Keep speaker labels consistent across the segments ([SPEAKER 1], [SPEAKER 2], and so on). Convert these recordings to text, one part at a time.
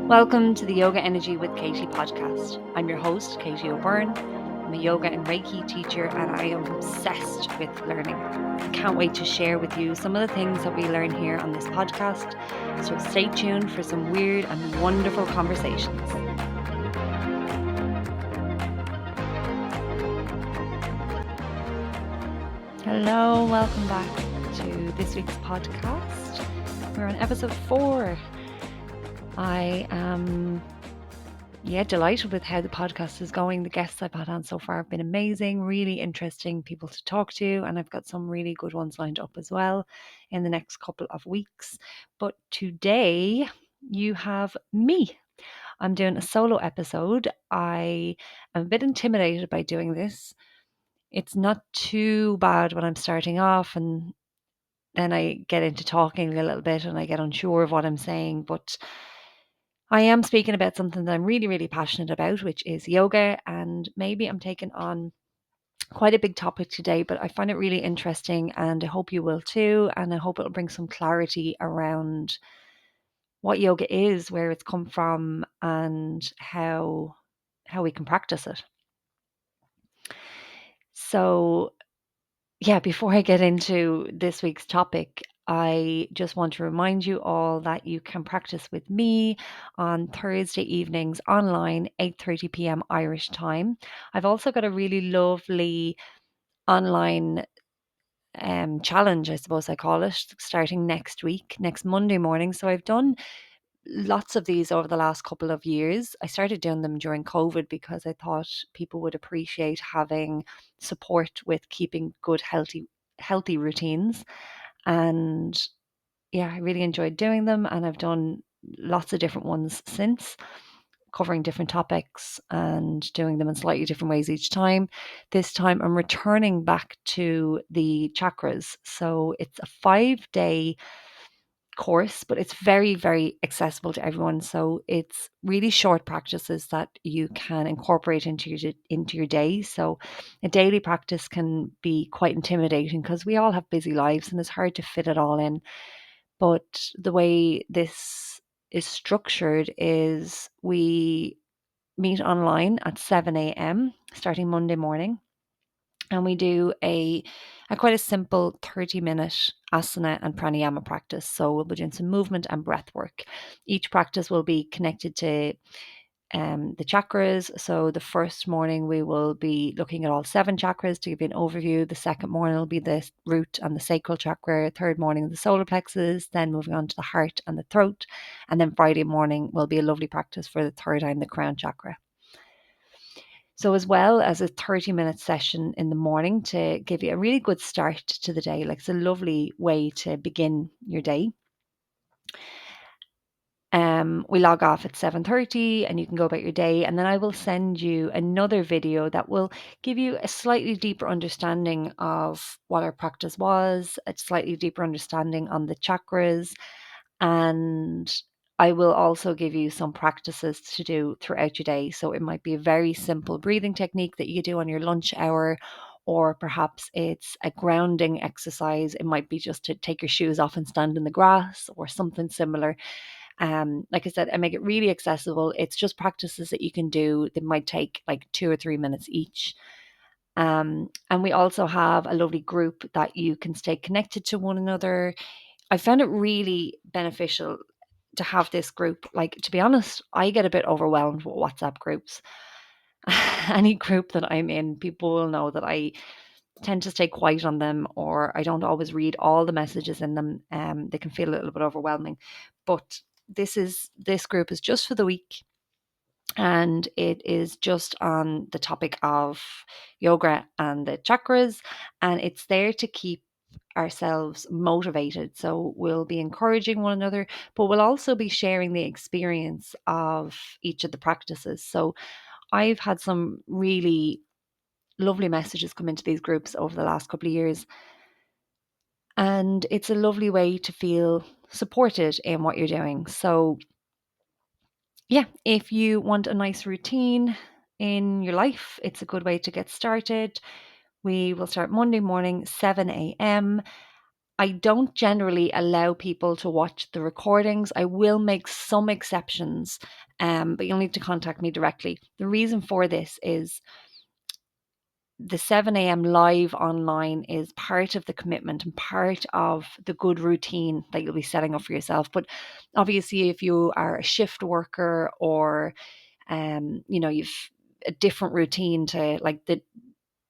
[SPEAKER 1] Welcome to the Yoga Energy with Katie podcast. I'm your host, Katie O'Byrne. I'm a yoga and Reiki teacher and I am obsessed with learning. I can't wait to share with you some of the things that we learn here on this podcast. So stay tuned for some weird and wonderful conversations. Hello, welcome back to this week's podcast. We're on episode 4. I am delighted with how the podcast is going. The guests I've had on so far have been amazing, really interesting people to talk to, and I've got some really good ones lined up as well in the next couple of weeks. But today you have me. I'm doing a solo episode. I am a bit intimidated by doing this. It's not too bad when I'm starting off and then I get into talking a little bit and I get unsure of what I'm saying, but I am speaking about something that I'm really, really passionate about, which is yoga. And maybe I'm taking on quite a big topic today, but I find it really interesting and I hope you will too. And I hope it'll bring some clarity around what yoga is, where it's come from, and how we can practice it. So before I get into this week's topic, I just want to remind you all that you can practice with me on Thursday evenings online, 8:30 p.m. Irish time. I've also got a really lovely online challenge, I suppose I call it, starting next week, next Monday morning. So I've done lots of these over the last couple of years. I started doing them during COVID because I thought people would appreciate having support with keeping good, healthy routines. And I really enjoyed doing them. And I've done lots of different ones since, covering different topics and doing them in slightly different ways each time. This time I'm returning back to the chakras. So it's a 5-day course, but it's very, very accessible to everyone. So it's really short practices that you can incorporate into your day. So a daily practice can be quite intimidating because we all have busy lives and it's hard to fit it all in. But the way this is structured is we meet online at 7 a.m. starting Monday morning. And we do a quite a simple 30-minute asana and pranayama practice. So we'll be doing some movement and breath work. Each practice will be connected to the chakras. So the first morning we will be looking at all 7 chakras to give you an overview. The second morning will be the root and the sacral chakra. Third morning the solar plexus. Then moving on to the heart and the throat. And then Friday morning will be a lovely practice for the third eye and the crown chakra. So as well as a 30-minute session in the morning to give you a really good start to the day, like it's a lovely way to begin your day. We log off at 7:30 and you can go about your day, and then I will send you another video that will give you a slightly deeper understanding of what our practice was, a slightly deeper understanding on the chakras, and I will also give you some practices to do throughout your day. So it might be a very simple breathing technique that you do on your lunch hour, or perhaps it's a grounding exercise. It might be just to take your shoes off and stand in the grass or something similar. Like I said, I make it really accessible. It's just practices that you can do that might take like 2 or 3 minutes each. And we also have a lovely group that you can stay connected to one another. I found it really beneficial to have this group. Like, to be honest, I get a bit overwhelmed with WhatsApp groups. Any group that I'm in, people will know that I tend to stay quiet on them, or I don't always read all the messages in them. They can feel a little bit overwhelming. But this group is just for the week, and it is just on the topic of yoga and the chakras, and it's there to keep ourselves motivated. So we'll be encouraging one another, but we'll also be sharing the experience of each of the practices. So I've had some really lovely messages come into these groups over the last couple of years, and it's a lovely way to feel supported in what you're doing. So if you want a nice routine in your life, it's a good way to get started. We will start Monday morning, 7 a.m. I don't generally allow people to watch the recordings. I will make some exceptions, but you'll need to contact me directly. The reason for this is the 7 a.m. live online is part of the commitment and part of the good routine that you'll be setting up for yourself. But obviously, if you are a shift worker or you've a different routine to like the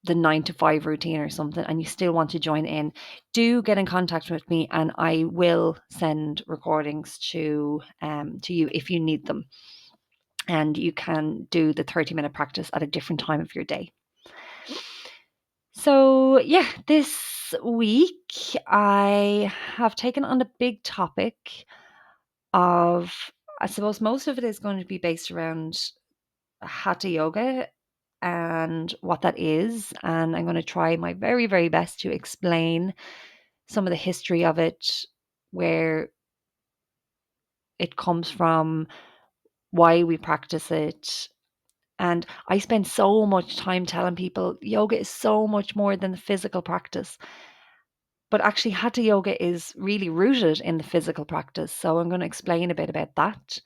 [SPEAKER 1] 9 to 5 routine or something, and you still want to join in, do get in contact with me, and I will send recordings to you if you need them. And you can do the 30-minute practice at a different time of your day. So, yeah, this week I have taken on the big topic of, I suppose most of it is going to be based around Hatha Yoga and what that is. And I'm going to try my very, very best to explain some of the history of it, where it comes from, why we practice it. And I spend so much time telling people yoga is so much more than the physical practice. But actually, Hatha Yoga is really rooted in the physical practice. So I'm going to explain a bit about that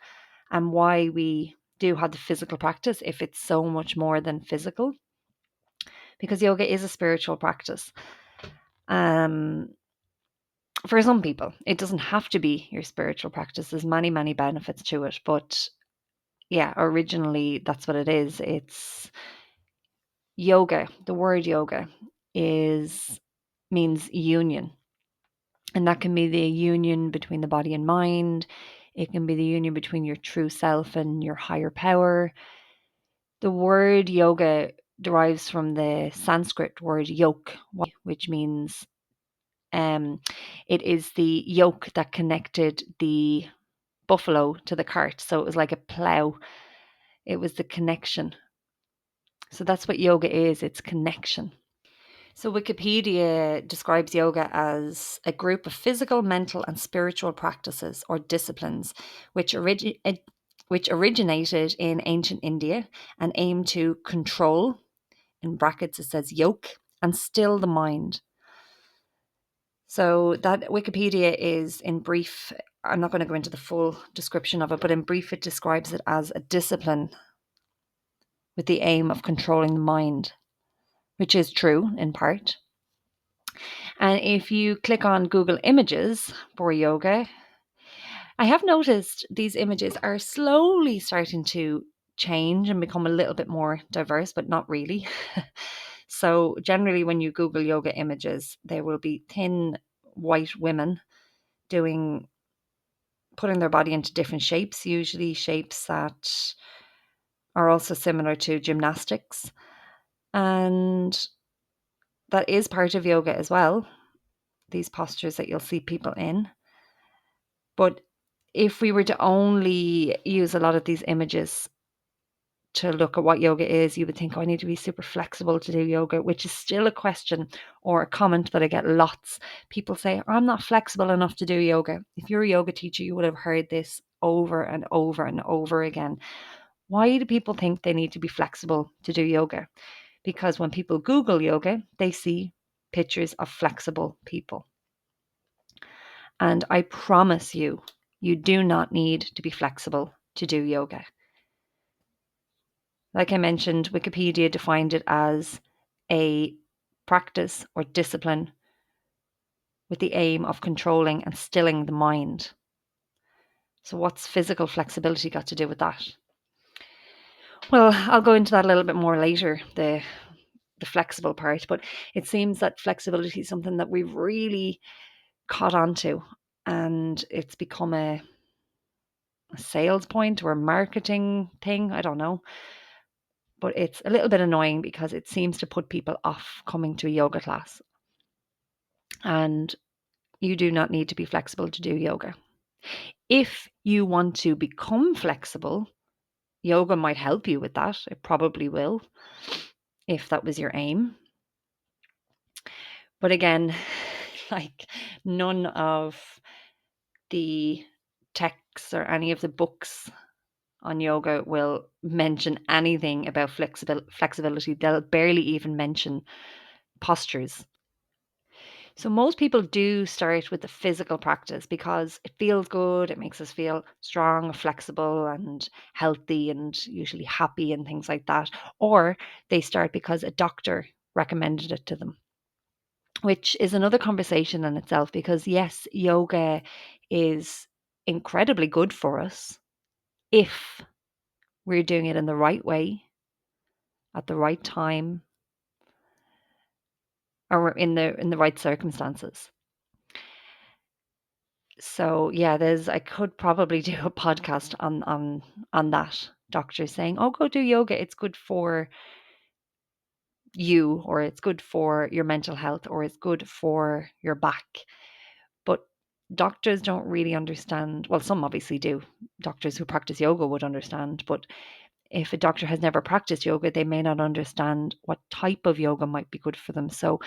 [SPEAKER 1] and why we do have the physical practice if it's so much more than physical. Because yoga is a spiritual practice. For some people, it doesn't have to be your spiritual practice. There's many, many benefits to it. But yeah, originally that's what it is. It's yoga. The word yoga means union. And that can be the union between the body and mind. It can be the union between your true self and your higher power. The word yoga derives from the Sanskrit word yoke, which means it is the yoke that connected the buffalo to the cart. So it was like a plow. It was the connection. So that's what yoga is. It's connection. So Wikipedia describes yoga as a group of physical, mental, and spiritual practices or disciplines which originated in ancient India and aim to control, in brackets it says yoke, and still the mind. So that Wikipedia is, in brief, I'm not going to go into the full description of it, but in brief it describes it as a discipline with the aim of controlling the mind, which is true in part. And if you click on Google Images for yoga, I have noticed these images are slowly starting to change and become a little bit more diverse, but not really. So generally when you Google yoga images, there will be thin white women putting their body into different shapes, usually shapes that are also similar to gymnastics. And that is part of yoga as well, these postures that you'll see people in. But if we were to only use a lot of these images to look at what yoga is, you would think, oh, I need to be super flexible to do yoga, which is still a question or a comment that I get lots. People say, I'm not flexible enough to do yoga. If you're a yoga teacher, you would have heard this over and over and over again. Why do people think they need to be flexible to do yoga? Because when people Google yoga, they see pictures of flexible people. And I promise you, you do not need to be flexible to do yoga. Like I mentioned, Wikipedia defined it as a practice or discipline with the aim of controlling and stilling the mind. So what's physical flexibility got to do with that? Well, I'll go into that a little bit more later, the flexible part, but it seems that flexibility is something that we've really caught on to, and it's become a sales point or a marketing thing. I don't know. But it's a little bit annoying because it seems to put people off coming to a yoga class. And you do not need to be flexible to do yoga. If you want to become flexible, yoga might help you with that. It probably will, if that was your aim. But again, like none of the texts or any of the books on yoga will mention anything about flexibility. They'll barely even mention postures. So most people do start with the physical practice because it feels good, it makes us feel strong, flexible, and healthy, and usually happy, and things like that. Or they start because a doctor recommended it to them, which is another conversation in itself because, yes, yoga is incredibly good for us if we're doing it in the right way, at the right time, or in the right circumstances. So yeah, I could probably do a podcast on that. Doctors saying, "Oh, go do yoga. It's good for you, or it's good for your mental health, or it's good for your back." But doctors don't really understand. Well, some obviously do. Doctors who practice yoga would understand, but if a doctor has never practiced yoga, they may not understand what type of yoga might be good for them. So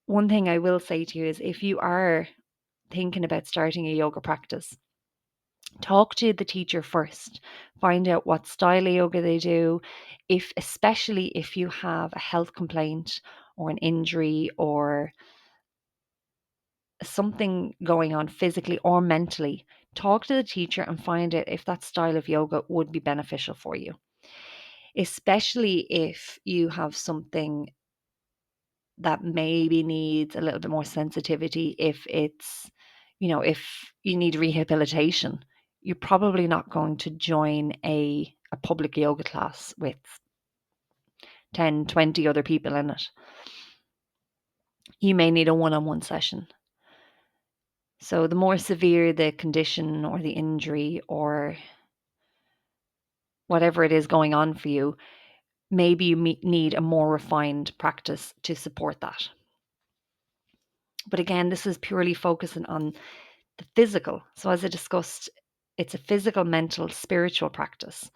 [SPEAKER 1] one thing I will say to you is, if you are thinking about starting a yoga practice, talk to the teacher first. Find out what style of yoga they do. Especially if you have a health complaint or an injury or something going on physically or mentally, talk to the teacher and find out if that style of yoga would be beneficial for you. Especially if you have something that maybe needs a little bit more sensitivity. If you need rehabilitation, you're probably not going to join a public yoga class with 10, 20 other people in it. You may need a one-on-one session. So the more severe the condition or the injury or whatever it is going on for you, maybe you need a more refined practice to support that. But again, this is purely focusing on the physical. So as I discussed, it's a physical, mental, spiritual practice.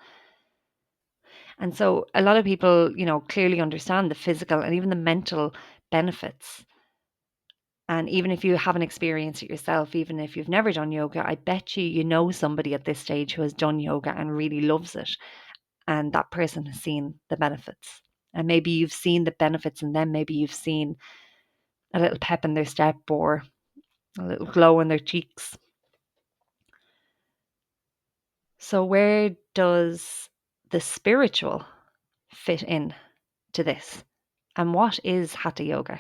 [SPEAKER 1] And so a lot of people, clearly understand the physical and even the mental benefits. And even if you haven't experienced it yourself, even if you've never done yoga, I bet you know somebody at this stage who has done yoga and really loves it. And that person has seen the benefits. And maybe you've seen the benefits in them. Maybe you've seen a little pep in their step or a little glow in their cheeks. So where does the spiritual fit in to this? And what is Hatha Yoga?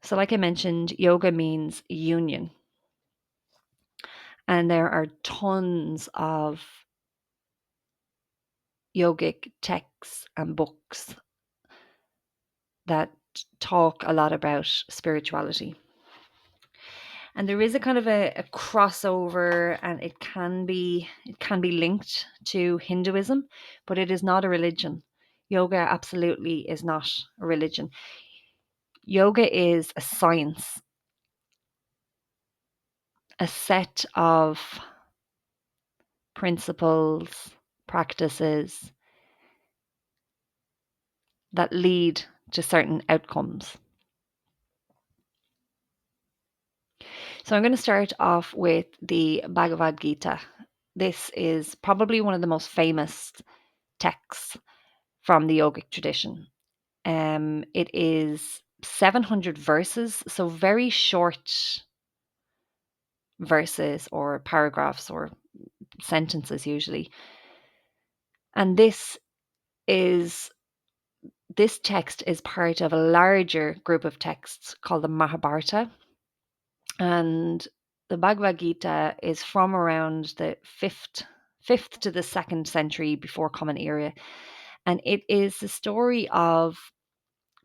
[SPEAKER 1] So like I mentioned, yoga means union. And there are tons of yogic texts and books that talk a lot about spirituality. And there is a kind of a crossover, and it can be linked to Hinduism, but it is not a religion. Yoga absolutely is not a religion. Yoga is a science, a set of principles, practices that lead to certain outcomes. So I'm going to start off with the Bhagavad Gita. This is probably one of the most famous texts from the yogic tradition. It is 700 verses, so very short verses or paragraphs or sentences usually. And is this text is part of a larger group of texts called the Mahabharata. And the Bhagavad Gita is from around the fifth to the 2nd century before Common Era. And it is the story of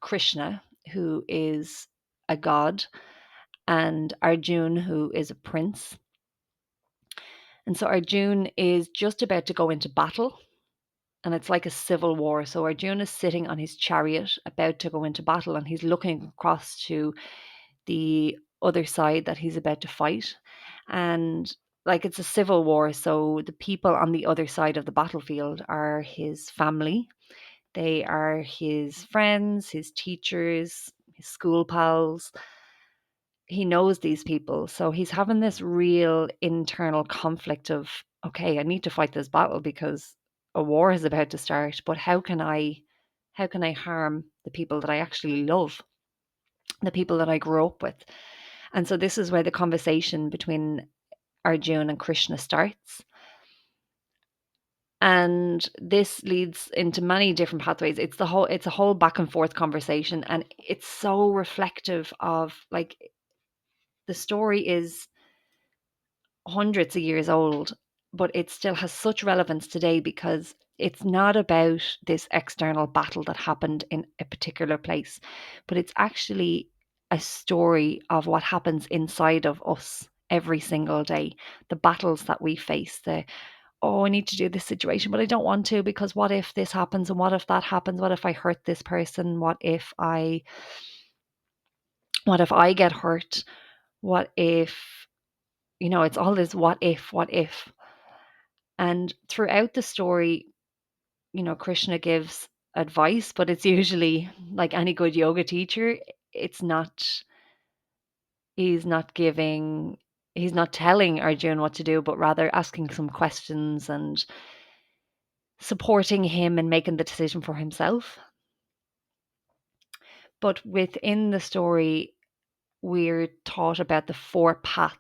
[SPEAKER 1] Krishna, who is a god, and Arjun, who is a prince. And so Arjun is just about to go into battle, and it's like a civil war. So Arjun is sitting on his chariot about to go into battle, and he's looking across to the other side that he's about to fight. And like, it's a civil war, so the people on the other side of the battlefield are his family. They are his friends, his teachers, his school pals. He knows these people. So he's having this real internal conflict of, okay, I need to fight this battle because a war is about to start, but how can I harm the people that I actually love? the people that I grew up with. And so this is where the conversation between Arjuna and Krishna starts. And this leads into many different pathways. It's a whole back and forth conversation, and it's so reflective of, like, the story is hundreds of years old, but it still has such relevance today because it's not about this external battle that happened in a particular place, but it's actually a story of what happens inside of us every single day, the battles that we face, the, oh, I need to do this situation, but I don't want to, because what if this happens, and what if that happens? What if I hurt this person? What if I get hurt? What if, it's all this what if. And throughout the story, Krishna gives advice, but it's usually like any good yoga teacher, it's not, he's not giving, he's not telling Arjun what to do, but rather asking some questions and supporting him and making the decision for himself. But within the story, we're taught about the four paths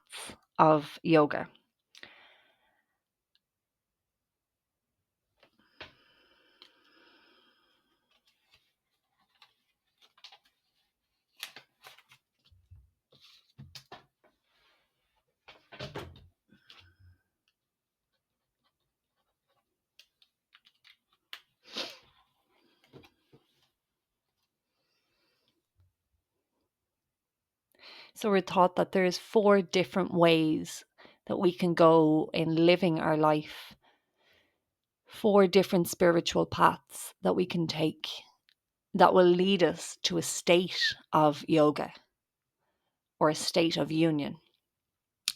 [SPEAKER 1] of yoga. So we're taught that there's four different ways that we can go in living our life, four different spiritual paths that we can take that will lead us to a state of yoga or a state of union.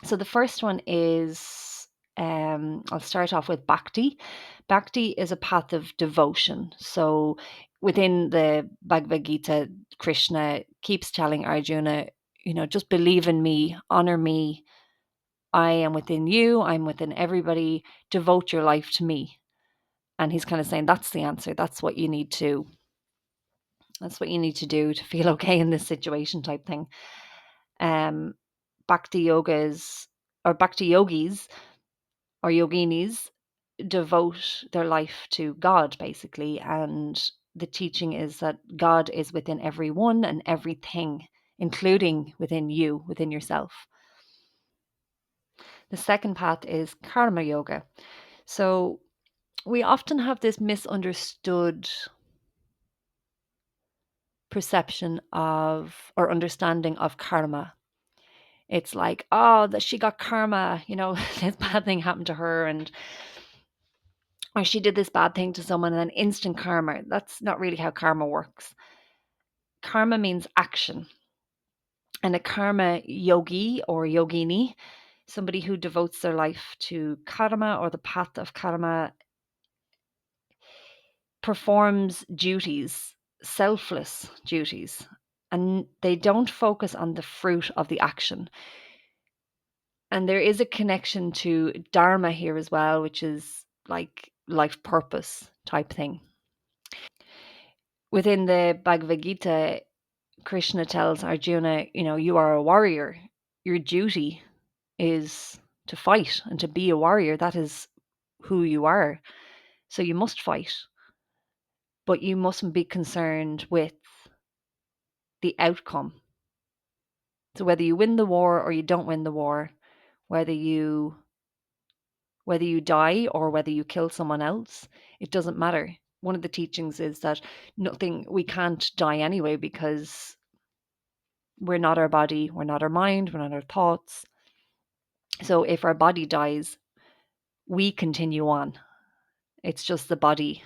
[SPEAKER 1] So the first one is, I'll start off with bhakti. Bhakti is a path of devotion. So within the Bhagavad Gita, Krishna keeps telling Arjuna, just believe in me, honor me. I am within you, I'm within everybody. Devote your life to me. And he's kind of saying that's the answer. That's what you need to do to feel okay in this situation, type thing. Um, Bhakti yogas or Bhakti yogis or yoginis devote their life to God, basically. And the teaching is that God is within everyone and everything, including within you, within yourself. The second path is karma yoga. So we often have this misunderstood perception of or understanding of karma. It's like, oh, that she got karma, this bad thing happened to her, and or she did this bad thing to someone and then instant karma. That's not really how karma works. Karma means action. And a karma yogi or yogini, somebody who devotes their life to karma or the path of karma, performs duties, selfless duties, and they don't focus on the fruit of the action. And there is a connection to dharma here as well, which is like life purpose type thing. Within the Bhagavad Gita, Krishna tells Arjuna, you are a warrior. Your duty is to fight and to be a warrior. That is who you are. So you must fight, but you mustn't be concerned with the outcome. So whether you win the war or you don't win the war, whether you whether you die or whether you kill someone else, it doesn't matter. One of the teachings is that we can't die anyway, because we're not our body, we're not our mind, we're not our thoughts. So if our body dies, we continue on. It's just the body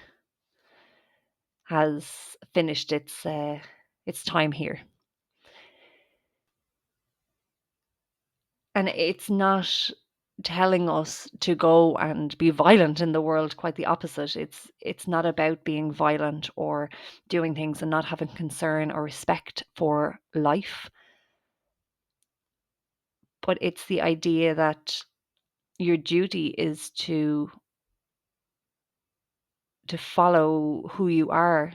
[SPEAKER 1] has finished its time here. And it's not telling us to go and be violent in the world, quite the opposite. It's not about being violent or doing things and not having concern or respect for life, but it's the idea that your duty is to follow who you are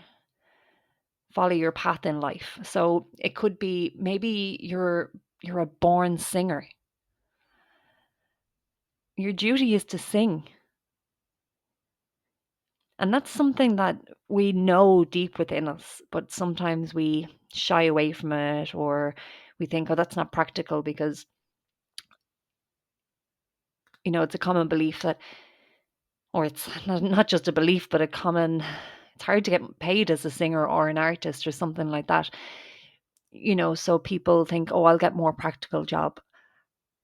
[SPEAKER 1] follow your path in life. So it could be maybe you're a born singer. Your duty is to sing. And that's something that we know deep within us, but sometimes we shy away from it, or we think, oh, that's not practical because, it's a common belief that, or it's not just a belief, but it's hard to get paid as a singer or an artist or something like that. So people think, oh, I'll get more practical job.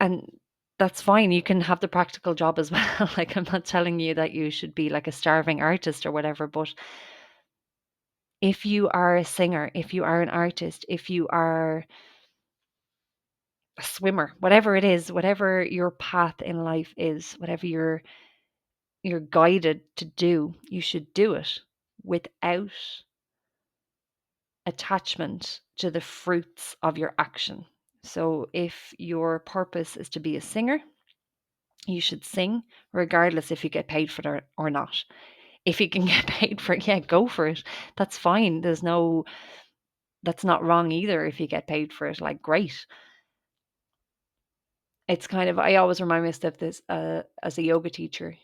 [SPEAKER 1] And that's fine. You can have the practical job as well. Like, I'm not telling you that you should be like a starving artist or whatever, but if you are a singer, if you are an artist, if you are a swimmer, whatever it is, whatever your path in life is, whatever you're guided to do, you should do it without attachment to the fruits of your action. So if your purpose is to be a singer, you should sing regardless if you get paid for it or not. If you can get paid for it, yeah, go for it. That's fine. That's not wrong either if you get paid for it. Like, great. It's kind of, I always remind myself of this as a yoga teacher,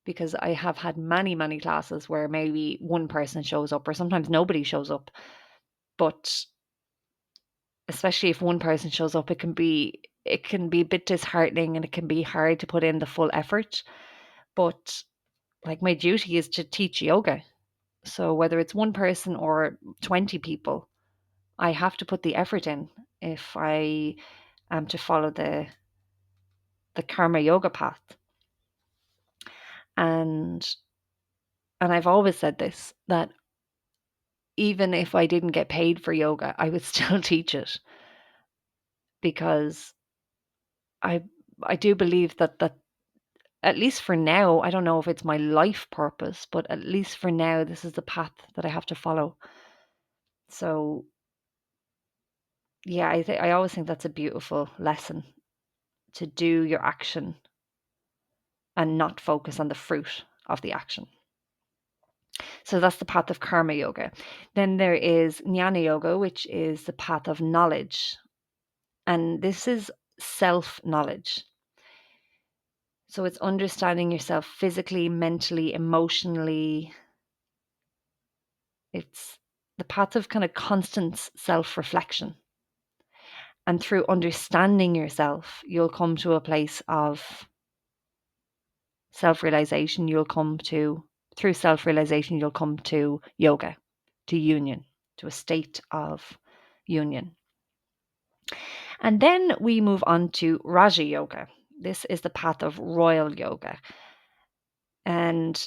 [SPEAKER 1] because I have had many, many classes where maybe one person shows up or sometimes nobody shows up. But especially if one person shows up, it can be a bit disheartening, and it can be hard to put in the full effort. But like, my duty is to teach yoga. So whether it's one person or 20 people, I have to put the effort in if I am to follow the karma yoga path. And I've always said this, that even if I didn't get paid for yoga, I would still teach it, because I I do believe that at least for now, I don't know if it's my life purpose, but at least for now, this is the path that I have to follow. So yeah, I always think that's a beautiful lesson, to do your action and not focus on the fruit of the action. So that's the path of karma yoga. Then there is jnana yoga, which is the path of knowledge. And this is self knowledge. So it's understanding yourself physically, mentally, emotionally. It's the path of kind of constant self reflection. And through understanding yourself, you'll come to a place of self realization. Through self realization, you'll come to yoga, to union, to a state of union. And then we move on to Raja Yoga. This is the path of royal yoga. And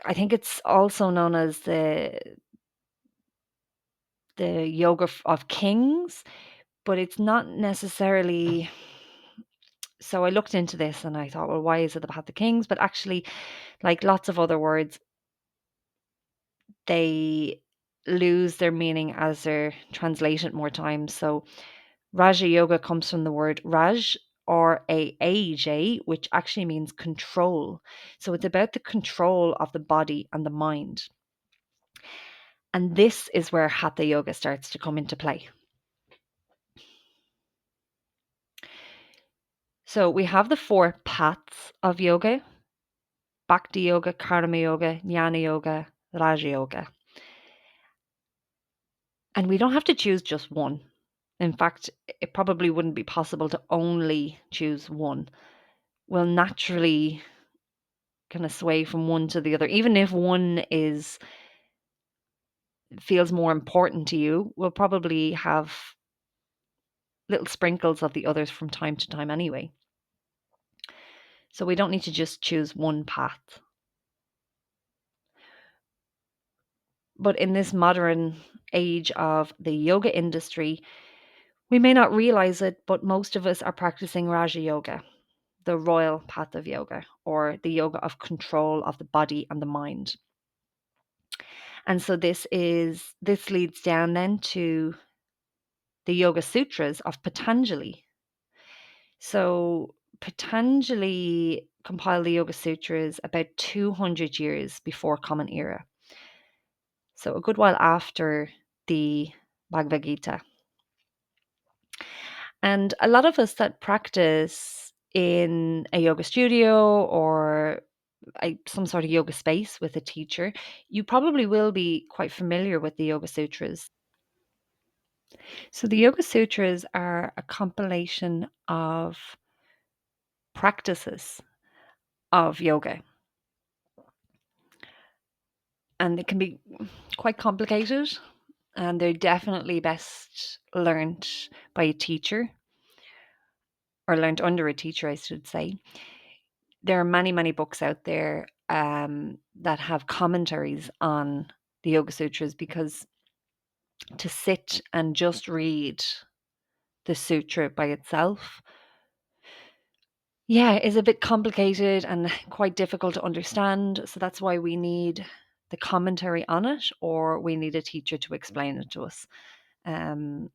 [SPEAKER 1] I think it's also known as the yoga of kings, but it's not necessarily. So I looked into this and I thought, well, why is it the path of kings? But actually, like lots of other words, they lose their meaning as they're translated more times. So Raja Yoga comes from the word Raj, Raj, which actually means control. So it's about the control of the body and the mind. And this is where Hatha Yoga starts to come into play. So we have the four paths of yoga: Bhakti Yoga, Karma Yoga, Jnana Yoga, Raja Yoga. And we don't have to choose just one. In fact, it probably wouldn't be possible to only choose one. We'll naturally kind of sway from one to the other. Even if one feels more important to you, we'll probably have little sprinkles of the others from time to time anyway. So we don't need to just choose one path. But in this modern age of the yoga industry, we may not realize it, but most of us are practicing Raja Yoga, the royal path of yoga, or the yoga of control of the body and the mind. And so this leads down then to the Yoga Sutras of Patanjali. So Patanjali compiled the Yoga Sutras about 200 years before Common Era. So a good while after the Bhagavad Gita. And a lot of us that practice in a yoga studio or some sort of yoga space with a teacher, you probably will be quite familiar with the Yoga Sutras. So, the Yoga Sutras are a compilation of practices of yoga, and it can be quite complicated, and they're definitely best learned by a teacher or learned under a teacher, I should say. There are many, many books out there that have commentaries on the Yoga Sutras, because to sit and just read the sutra by itself, yeah, is a bit complicated and quite difficult to understand. So that's why we need the commentary on it, or we need a teacher to explain it to us. Um,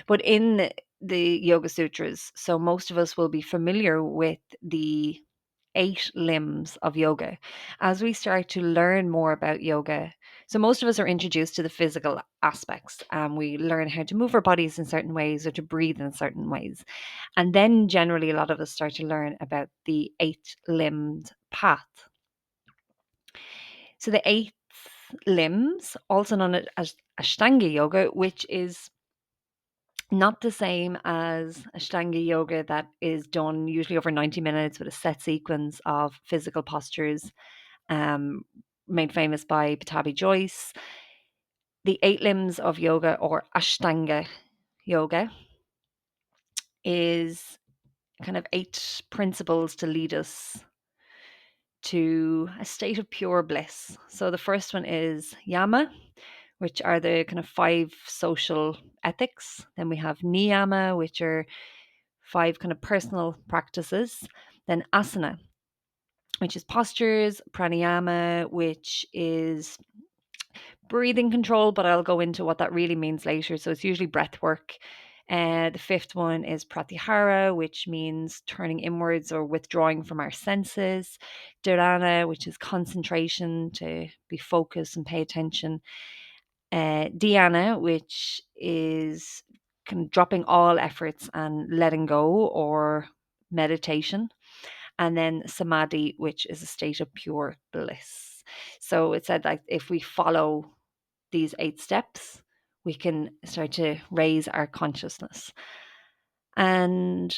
[SPEAKER 1] but in the Yoga Sutras, so most of us will be familiar with the 8 limbs of yoga. As we start to learn more about yoga, so most of us are introduced to the physical aspects, and we learn how to move our bodies in certain ways or to breathe in certain ways. And then generally, a lot of us start to learn about the 8 limbed path. So the 8 limbs, also known as Ashtanga yoga, which is not the same as Ashtanga yoga that is done usually over 90 minutes with a set sequence of physical postures, um, made famous by Patabi Joyce. The 8 limbs of yoga, or Ashtanga yoga, is kind of 8 principles to lead us to a state of pure bliss. So the first one is yama, which are the kind of 5 social ethics. Then we have niyama, which are 5 kind of personal practices. Then asana, which is postures. Pranayama, which is breathing control, but I'll go into what that really means later. So it's usually breath work. The 5th one is pratyahara, which means turning inwards or withdrawing from our senses. Dharana, which is concentration, to be focused and pay attention. Dhyana, which is kind of dropping all efforts and letting go, or meditation. And then samadhi, which is a state of pure bliss. So it said, like, if we follow these 8 steps, we can start to raise our consciousness. And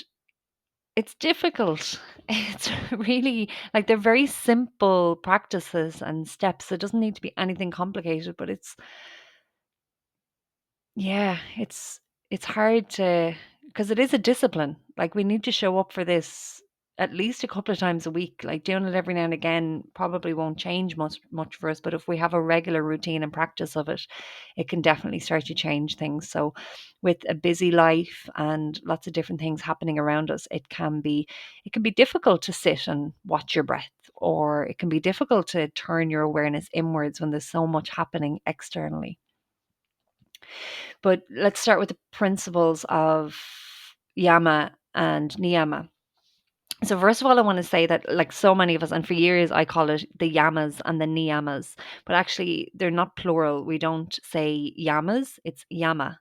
[SPEAKER 1] it's difficult. It's really, like, they're very simple practices and steps. It doesn't need to be anything complicated, but yeah, it's hard to, because it is a discipline. Like, we need to show up for this at least a couple of times a week. Like, doing it every now and again probably won't change much for us, but if we have a regular routine and practice of it, it can definitely start to change things. So with a busy life and lots of different things happening around us, it can be difficult to sit and watch your breath, or it can be difficult to turn your awareness inwards when there's so much happening externally. But let's start with the principles of yama and niyama. So first of all, I want to say that, like, so many of us, and for years I call it the yamas and the niyamas, but actually they're not plural. We don't say yamas, it's yama.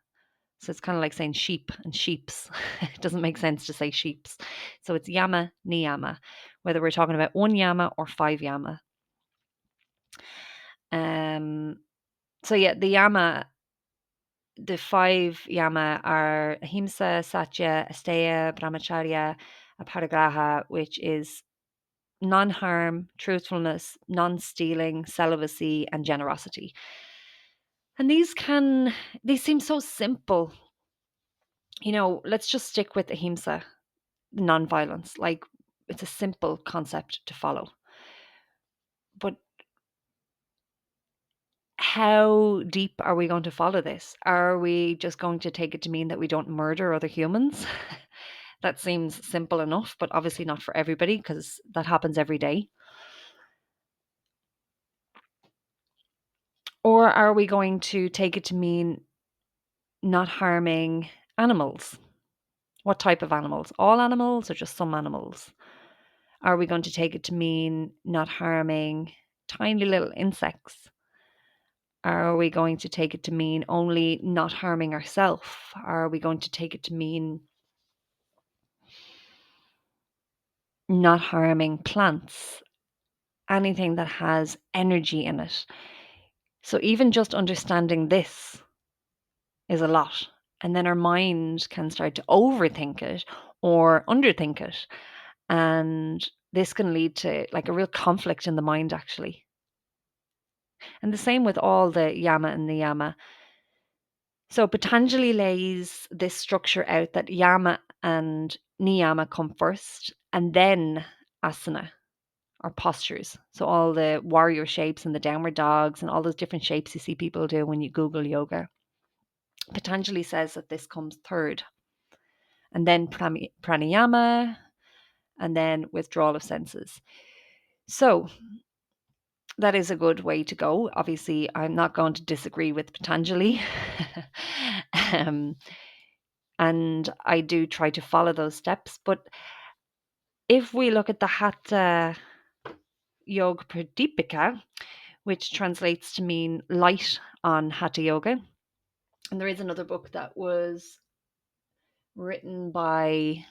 [SPEAKER 1] So it's kind of like saying sheep and sheeps. It doesn't make sense to say sheeps. So it's yama, niyama, whether we're talking about 1 yama or 5 yama. So yeah, the 5 yama are ahimsa, satya, asteya, brahmacharya, aparigraha, which is non-harm, truthfulness, non-stealing, celibacy, and generosity. And they seem so simple. Let's just stick with ahimsa, non-violence. Like, it's a simple concept to follow. But how deep are we going to follow this? Are we just going to take it to mean that we don't murder other humans? That seems simple enough, but obviously not for everybody, because that happens every day. Or are we going to take it to mean not harming animals? What type of animals? All animals or just some animals? Are we going to take it to mean not harming tiny little insects? Are we going to take it to mean only not harming ourselves? Are we going to take it to mean not harming plants? Anything that has energy in it. So even just understanding this is a lot. And then our mind can start to overthink it or underthink it. And this can lead to like a real conflict in the mind, actually. And the same with all the yama and niyama. So Patanjali lays this structure out that yama and niyama come first, and then asana or postures. So all the warrior shapes and the downward dogs and all those different shapes you see people do when you Google yoga. Patanjali says that this comes third, and then pranayama, and then withdrawal of senses. So that is a good way to go. Obviously, I'm not going to disagree with Patanjali. um, and I do try to follow those steps. But if we look at the Hatha Yoga Pradipika, which translates to mean light on Hatha Yoga, and there is another book that was written by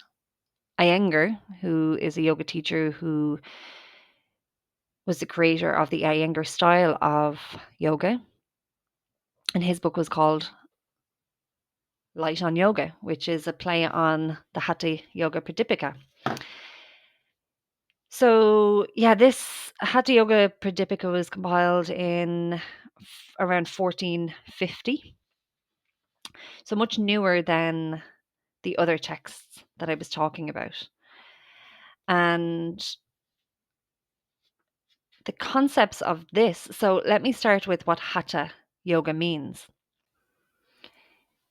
[SPEAKER 1] Iyengar, who is a yoga teacher who was the creator of the Iyengar style of yoga. And his book was called Light on Yoga, which is a play on the Hatha Yoga Pradipika. So, yeah, this Hatha Yoga Pradipika was compiled in around 1450. So much newer than the other texts that I was talking about. And the concepts of this, so let me start with what Hatha Yoga means.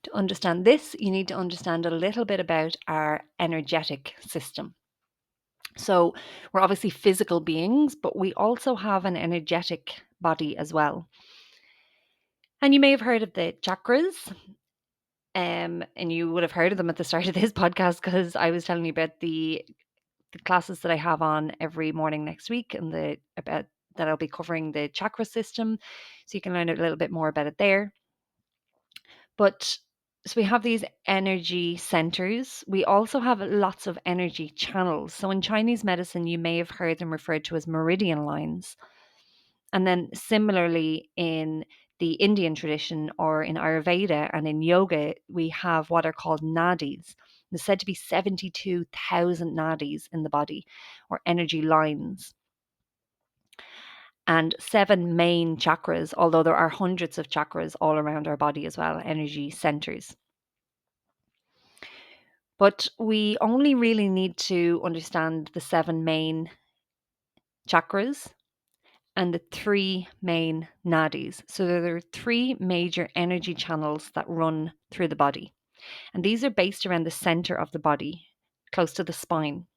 [SPEAKER 1] To understand this, you need to understand a little bit about our energetic system. So, we're obviously physical beings, but we also have an energetic body as well. And you may have heard of the chakras, and you would have heard of them at the start of this podcast because I was telling you about the classes that I have on every morning next week and about that I'll be covering the chakra system, so you can learn a little bit more about it there. But so we have these energy centers. We also have lots of energy channels. So in Chinese medicine, you may have heard them referred to as meridian lines. And then similarly in the Indian tradition or in Ayurveda and in yoga, we have what are called nadis. There's said to be 72,000 nadis in the body or energy lines. And 7 main chakras, although there are hundreds of chakras all around our body as well, energy centers. But we only really need to understand the 7 main chakras and the 3 main nadis. So there are 3 major energy channels that run through the body. And these are based around the center of the body, close to the spine.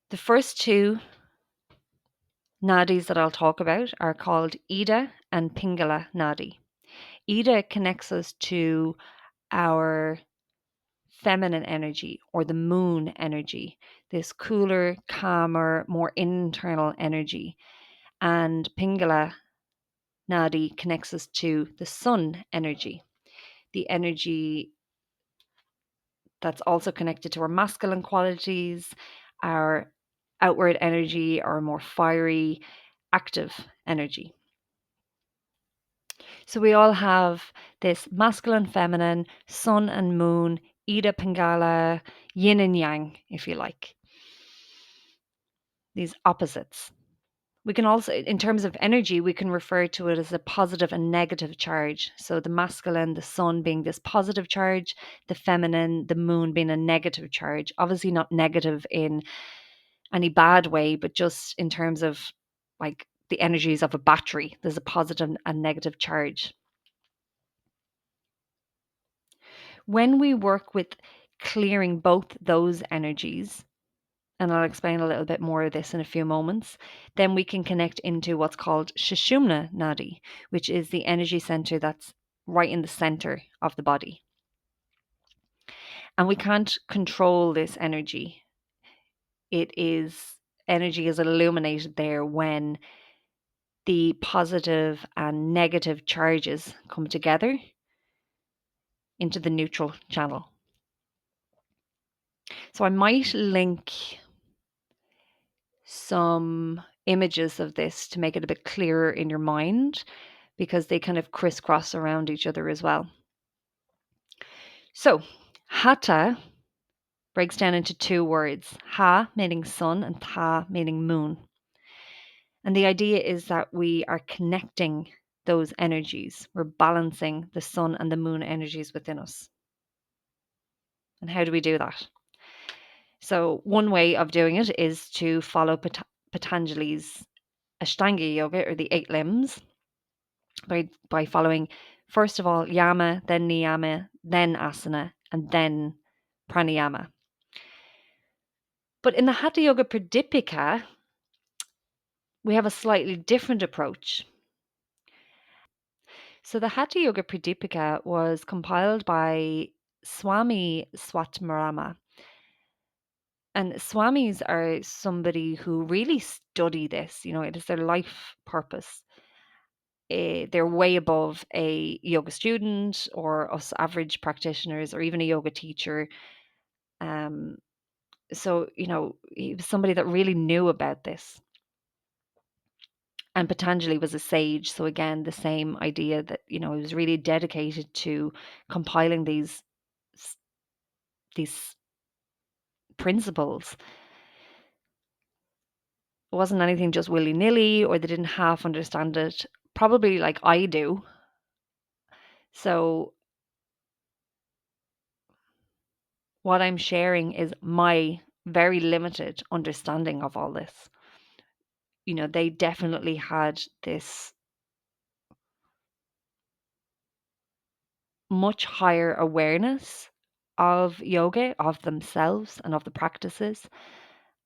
[SPEAKER 1] The first 2 nadis that I'll talk about are called Ida and Pingala Nadi. Ida connects us to our feminine energy or the moon energy, this cooler, calmer, more internal energy. And Pingala Nadi connects us to the sun energy, the energy that's also connected to our masculine qualities, our outward energy, our more fiery, active energy. So we all have this masculine, feminine, sun and moon, Ida Pingala, yin and yang, if you like. These opposites. We can also, in terms of energy, we can refer to it as a positive and negative charge. So the masculine, the sun being this positive charge, the feminine, the moon being a negative charge. Obviously not negative in any bad way, but just in terms of like the energies of a battery. There's a positive and negative charge. When we work with clearing both those energies, and I'll explain a little bit more of this in a few moments, then we can connect into what's called Sushumna Nadi, which is the energy center that's right in the center of the body. And we can't control this energy. It is energy is illuminated there when the positive and negative charges come together into the neutral channel. So I might link some images of this to make it a bit clearer in your mind, because they kind of crisscross around each other as well. So, Hatha breaks down into two words: Ha meaning sun and Tha meaning moon. And the idea is that we are connecting those energies. We're balancing the sun and the moon energies within us. And how do we do that? So, one way of doing it is to follow Patanjali's Ashtanga Yoga, or the 8 limbs, by following, first of all, yama, then niyama, then asana, and then pranayama. But in the Hatha Yoga Pradipika, we have a slightly different approach. So the Hatha Yoga Pradipika was compiled by Swami Swatmarama. And Swamis are somebody who really study this, it is their life purpose. They're way above a yoga student or us average practitioners or even a yoga teacher. So, he was somebody that really knew about this. And Patanjali was a sage. So again, the same idea that, he was really dedicated to compiling these principles. It wasn't anything just willy-nilly, or they didn't half understand it, probably like I do. So what I'm sharing is my very limited understanding of all this. They definitely had this much higher awareness of yoga, of themselves and of the practices.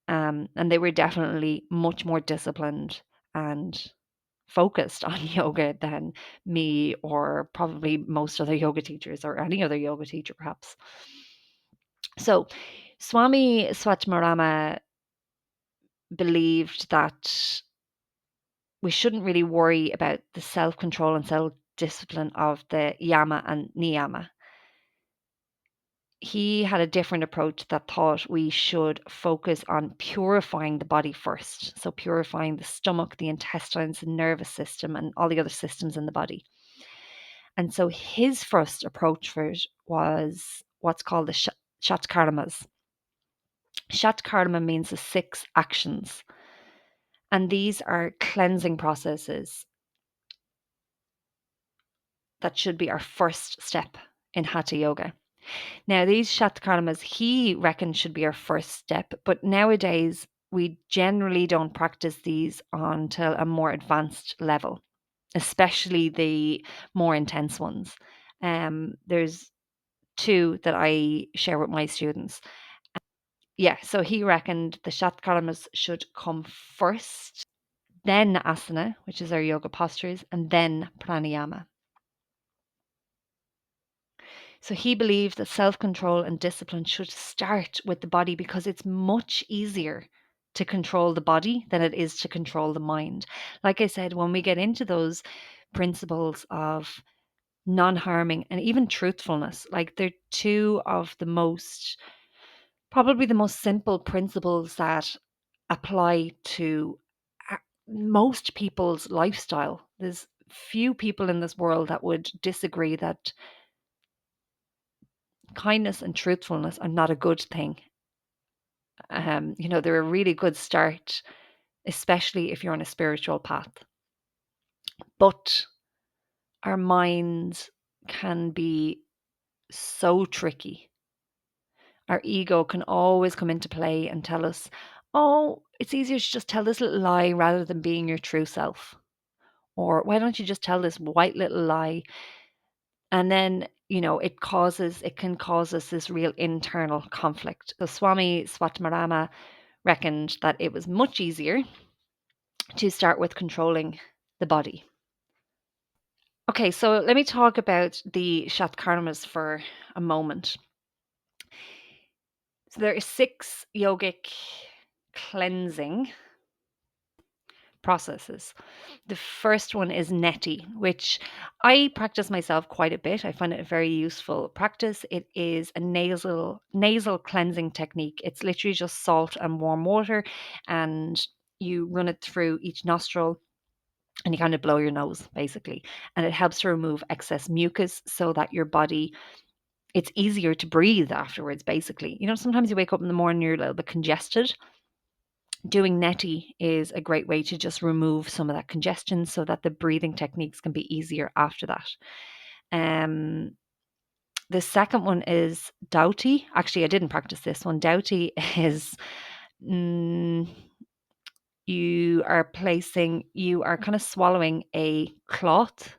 [SPEAKER 1] And they were definitely much more disciplined and focused on yoga than me, or probably most other yoga teachers, or any other yoga teacher perhaps. So Swami Swatmarama believed that we shouldn't really worry about the self-control and self-discipline of the yama and niyama. He had a different approach that thought we should focus on purifying the body first. So purifying the stomach, the intestines, the nervous system, and all the other systems in the body. And so his first approach for it was what's called the Shatkarmas. Shatkarma means the 6 actions. And these are cleansing processes that should be our first step in Hatha Yoga. Now, these Shatkarmas, he reckoned, should be our first step, but nowadays we generally don't practice these until a more advanced level, especially the more intense ones. There's 2 that I share with my students. Yeah, so he reckoned the Shatkarmas should come first, then asana, which is our yoga postures, and then pranayama. So he believed that self-control and discipline should start with the body, because it's much easier to control the body than it is to control the mind. Like I said, when we get into those principles of non-harming and even truthfulness, like they're 2 of the probably the most simple principles that apply to most people's lifestyle. There's few people in this world that would disagree that kindness and truthfulness are not a good thing. They're a really good start, especially if you're on a spiritual path. But our minds can be so tricky. Our ego can always come into play and tell us, oh, it's easier to just tell this little lie rather than being your true self. Or why don't you just tell this white little lie? And then, it can cause us this real internal conflict. So Swami Swatmarama reckoned that it was much easier to start with controlling the body. Okay, so let me talk about the Shatkarmas for a moment. So there are 6 yogic cleansing processes. The first one is neti, which I practice myself quite a bit. I find it a very useful practice. It is a nasal cleansing technique. It's literally just salt and warm water, and you run it through each nostril and you kind of blow your nose basically, and it helps to remove excess mucus so that your body, it's easier to breathe afterwards basically. Sometimes you wake up in the morning, you're a little bit congested. Doing neti is a great way to just remove some of that congestion so that the breathing techniques can be easier after that. Um, the second one is Doughty. Actually, I didn't practice this one. Doughty is mm, you are kind of swallowing a cloth,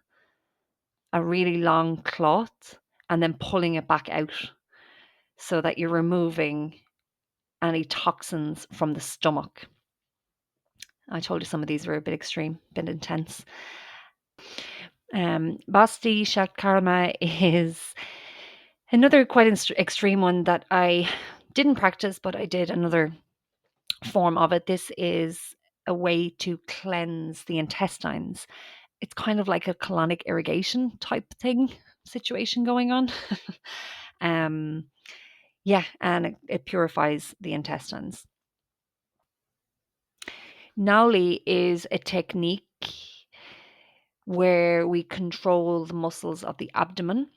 [SPEAKER 1] a really long cloth, and then pulling it back out so that you're removing any toxins from the stomach. I told you some of these were a bit extreme, a bit intense. Basti Shatkarma is another quite extreme one that I didn't practice, but I did another form of it. This is a way to cleanse the intestines. It's kind of like a colonic irrigation type thing situation going on. um, yeah, and it purifies the intestines. Nauli is a technique where we control the muscles of the abdomen.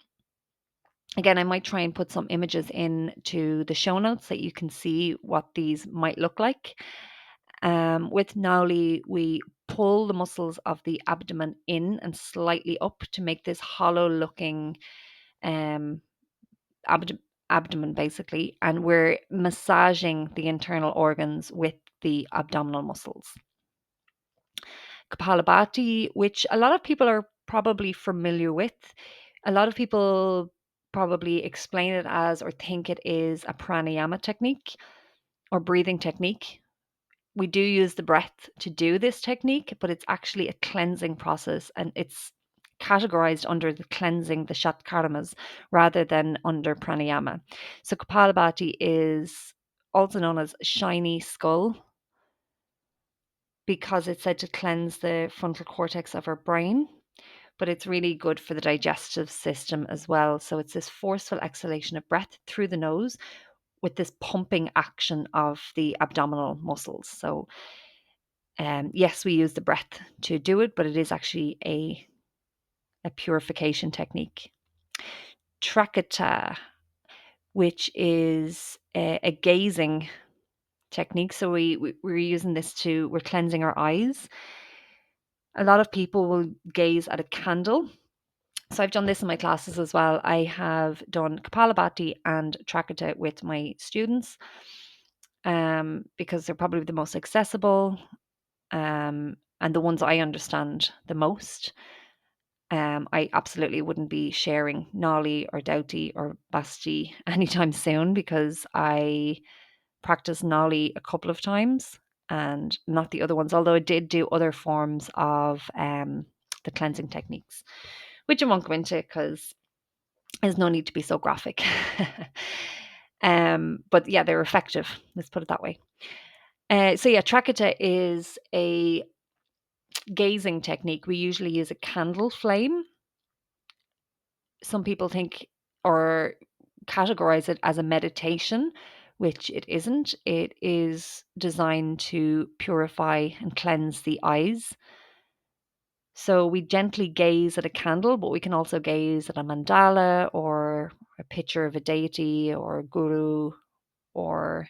[SPEAKER 1] Again, I might try and put some images into the show notes that you can see what these might look like. With Nauli, we pull the muscles of the abdomen in and slightly up to make this hollow looking um, abdomen, basically, and we're massaging the internal organs with the abdominal muscles. Kapalabhati, which a lot of people are probably familiar with. A lot of people probably explain it as or think it is a pranayama technique or breathing technique. We do use the breath to do this technique, but it's actually a cleansing process, and it's categorized under the cleansing, the shatkarmas, rather than under pranayama. So Kapalabhati is also known as shiny skull because it's said to cleanse the frontal cortex of our brain, but it's really good for the digestive system as well. So it's this forceful exhalation of breath through the nose with this pumping action of the abdominal muscles. So yes, we use the breath to do it, but it is actually a purification technique. Trakata, which is a gazing technique. So we're using this we're cleansing our eyes. A lot of people will gaze at a candle. So I've done this in my classes as well. I have done Kapalabhati and Trakata with my students because they're probably the most accessible and the ones I understand the most. I absolutely wouldn't be sharing Nolly or Doughty or Basti anytime soon because I practiced Nolly a couple of times and not the other ones, although I did do other forms of the cleansing techniques, which I won't go into because there's no need to be so graphic. But yeah, they're effective. Let's put it that way. So yeah, Trakata is a gazing technique. We usually use a candle flame. Some people think or categorize it as a meditation, which it isn't. It is designed to purify and cleanse the eyes. So we gently gaze at a candle, but we can also gaze at a mandala or a picture of a deity or a guru, or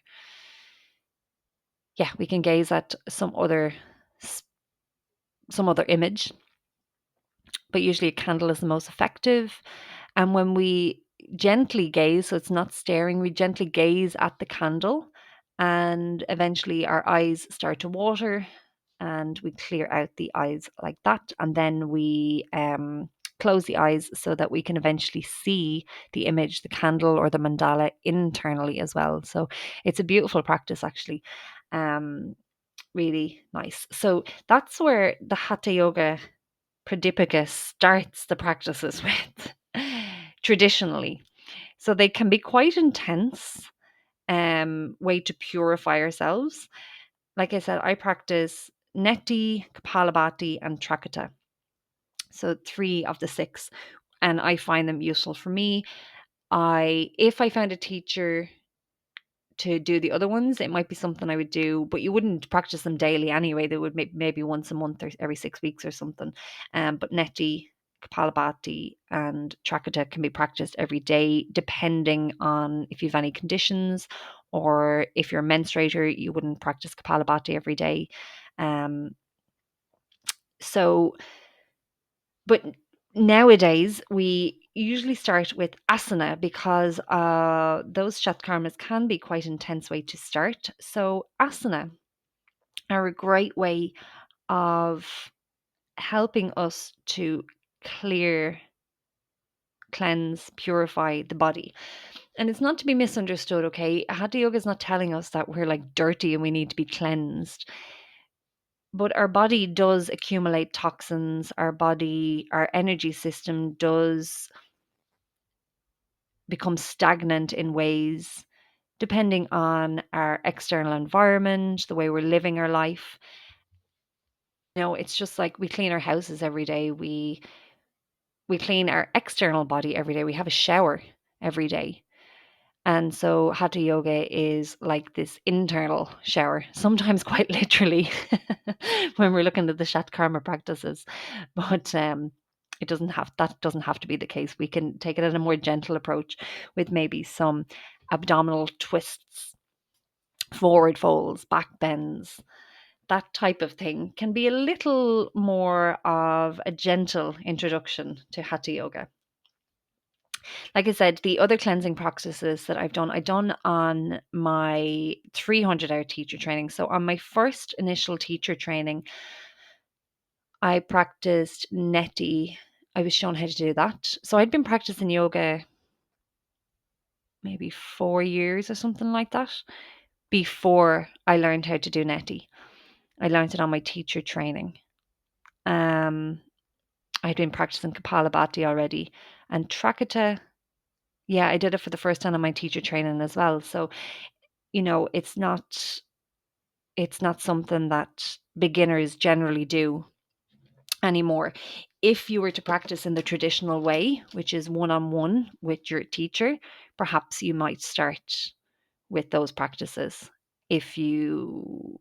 [SPEAKER 1] yeah, we can gaze at some other image. But usually a candle is the most effective. And when we gently gaze, so it's not staring, we gently gaze at the candle, and eventually our eyes start to water and we clear out the eyes like that. And then we close the eyes so that we can eventually see the image, the candle, or the mandala internally as well. So it's a beautiful practice, actually. Really nice. So that's where the Hatha Yoga Pradipika starts the practices with traditionally. So they can be quite intense. way to purify ourselves. Like I said, I practice Neti, Kapalabhati, and Trakata. So three of the six, and I find them useful for me. If I found a teacher to do the other ones, it might be something I would do, but you wouldn't practice them daily anyway. They would maybe once a month or every 6 weeks or something. But Neti, Kapalabhati, and Trakata can be practiced every day, depending on if you have any conditions, or if you're a menstruator, you wouldn't practice Kapalabhati every day. Um, so, but nowadays we usually start with asana because those shatkarmas can be quite intense way to start. So asana are a great way of helping us to clear, cleanse, purify the body. And it's not to be misunderstood, okay? Hatha Yoga is not telling us that we're like dirty and we need to be cleansed. But our body does accumulate toxins. Our energy system does become stagnant in ways depending on our external environment, the way we're living our life. It's just like we clean our houses every day. We clean our external body every day. We have a shower every day. And so Hatha Yoga is like this internal shower, sometimes quite literally when we're looking at the Shat Karma practices. But that doesn't have to be the case. We can take it in a more gentle approach with maybe some abdominal twists, forward folds, back bends. That type of thing can be a little more of a gentle introduction to Hatha Yoga. Like I said, the other cleansing practices that I've done on my 300-hour teacher training. So on my first initial teacher training, I practiced neti. I was shown how to do that. So I'd been practicing yoga maybe 4 years or something like that before I learned how to do neti. I learned it on my teacher training. I'd been practicing Kapalabhati already, and Trakata. Yeah, I did it for the first time on my teacher training as well. So it's not something that beginners generally do anymore. If you were to practice in the traditional way, which is one-on-one with your teacher, perhaps you might start with those practices if you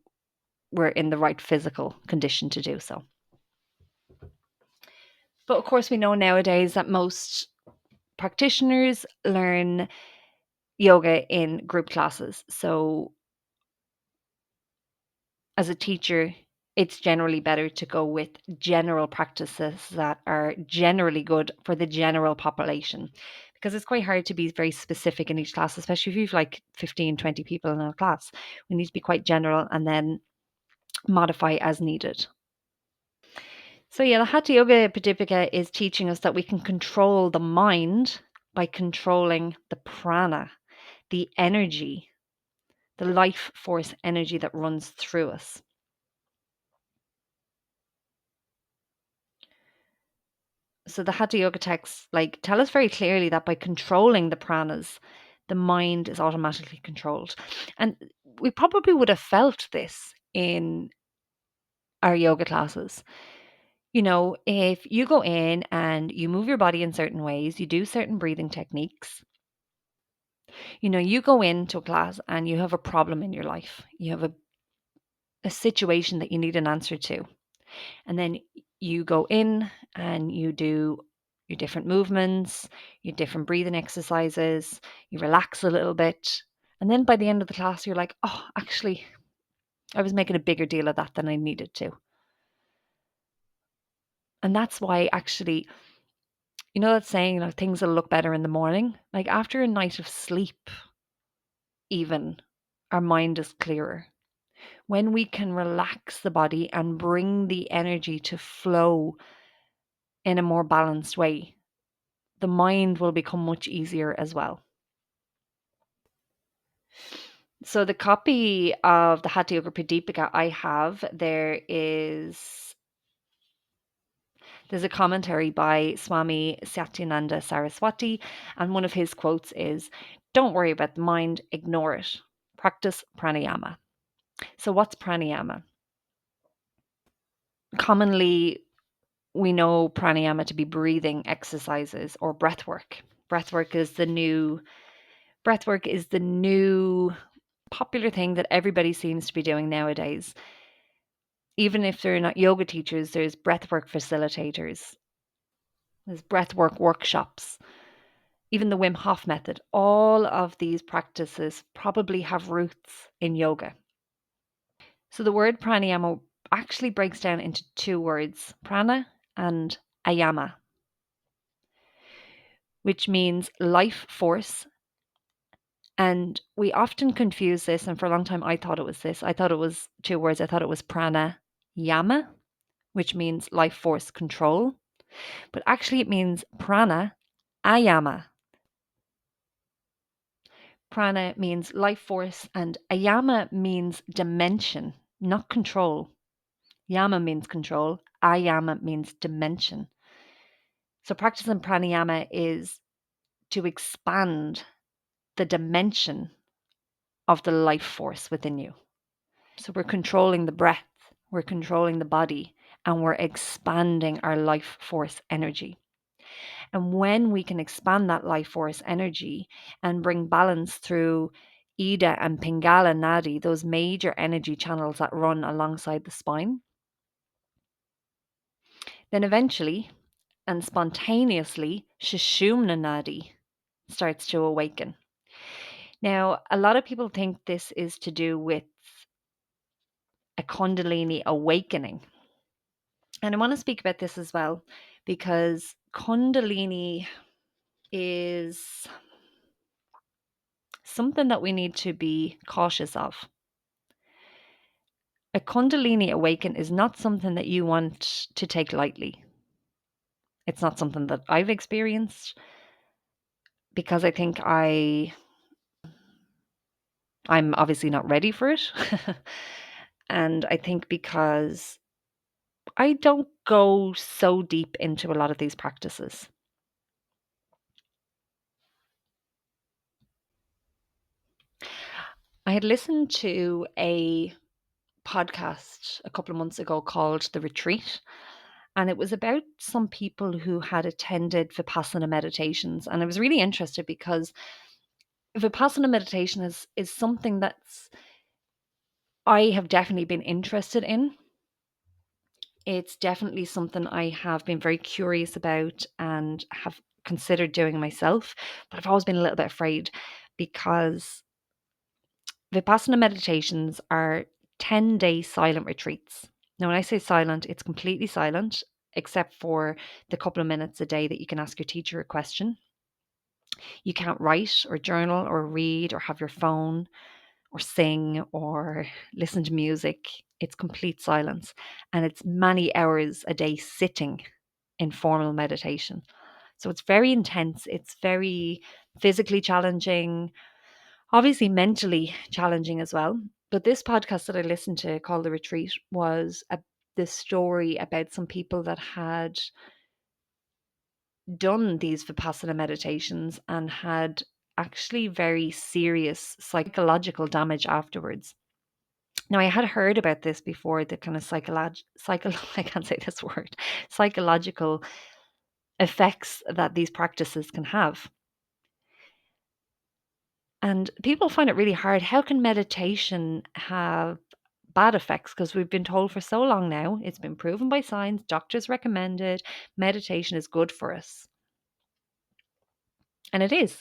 [SPEAKER 1] were in the right physical condition to do so. But of course, we know nowadays that most practitioners learn yoga in group classes. So as a teacher, it's generally better to go with general practices that are generally good for the general population, because it's quite hard to be very specific in each class, especially if you've like 15, 20 people in a class. We need to be quite general and then modify as needed. So yeah, the Hatha Yoga Pradipika is teaching us that we can control the mind by controlling the prana, the energy, the life force energy that runs through us. So the Hatha Yoga texts tell us very clearly that by controlling the pranas, the mind is automatically controlled. And we probably would have felt this in our yoga classes. If you go in and you move your body in certain ways, you do certain breathing techniques. You go into a class and you have a problem in your life. You have a situation that you need an answer to. And then you go in and you do your different movements, your different breathing exercises, you relax a little bit. And then by the end of the class, you're like, oh, actually, I was making a bigger deal of that than I needed to. And that's why, actually, that saying, things will look better in the morning. Like after a night of sleep, even our mind is clearer. When we can relax the body and bring the energy to flow in a more balanced way, the mind will become much easier as well. So the copy of the Hatha Yoga Pradipika I have, there's a commentary by Swami Satyananda Saraswati, and one of his quotes is, Don't worry about the mind, ignore it. Practice pranayama. So, what's pranayama? Commonly, we know pranayama to be breathing exercises or breath work. Breath work is the new popular thing that everybody seems to be doing nowadays. Even if they're not yoga teachers, there's breathwork facilitators, there's breathwork workshops, even the Wim Hof method. All of these practices probably have roots in yoga. So the word pranayama actually breaks down into two words, prana and ayama, which means life force. And we often confuse this, and for a long time I thought it was this. I thought it was two words. I thought it was prana yama, which means life force control. But actually it means prana ayama. Prana means life force and ayama means dimension, not control. Yama means control, ayama means dimension. So practicing pranayama is to expand the dimension of the life force within you. So we're controlling the breath, we're controlling the body, and we're expanding our life force energy. And when we can expand that life force energy and bring balance through Ida and Pingala Nadi, those major energy channels that run alongside the spine, then eventually and spontaneously, Sushumna Nadi starts to awaken. Now, a lot of people think this is to do with a Kundalini awakening. And I want to speak about this as well because Kundalini is something that we need to be cautious of. A Kundalini awaken is not something that you want to take lightly. It's not something that I've experienced because I think I'm obviously not ready for it. And I think because I don't go so deep into a lot of these practices. I had listened to a podcast a couple of months ago called The Retreat. And it was about some people who had attended Vipassana meditations. And I was really interested because Vipassana meditation is something that's I have definitely been interested in. It's definitely something I have been very curious about and have considered doing myself, but I've always been a little bit afraid because Vipassana meditations are 10-day silent retreats. Now, when I say silent, it's completely silent, except for the couple of minutes a day that you can ask your teacher a question. You can't write or journal or read or have your phone or sing or listen to music. It's complete silence. And it's many hours a day sitting in formal meditation. So it's very intense. It's very physically challenging, obviously mentally challenging as well. But this podcast that I listened to called The Retreat was this story about some people that had done these Vipassana meditations and had actually very serious psychological damage afterwards. Now, I had heard about this before, the kind of I can't say this word, psychological effects that these practices can have. And people find it really hard. How can meditation have bad effects? Because we've been told for so long now, it's been proven by science, doctors recommended, meditation is good for us. And it is.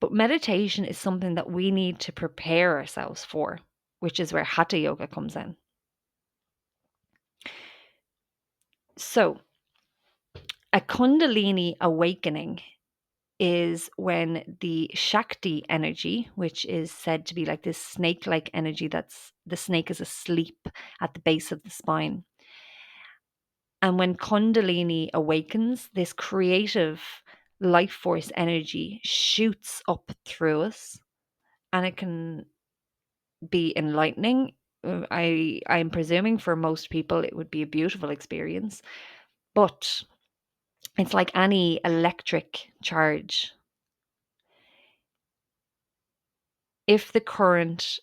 [SPEAKER 1] But meditation is something that we need to prepare ourselves for, which is where Hatha Yoga comes in. So, a Kundalini awakening is when the Shakti energy, which is said to be like this snake like energy, that's the snake is asleep at the base of the spine. And when Kundalini awakens, this creative life force energy shoots up through us and it can be enlightening. I'm presuming for most people it would be a beautiful experience, but It's like any electric charge. If the current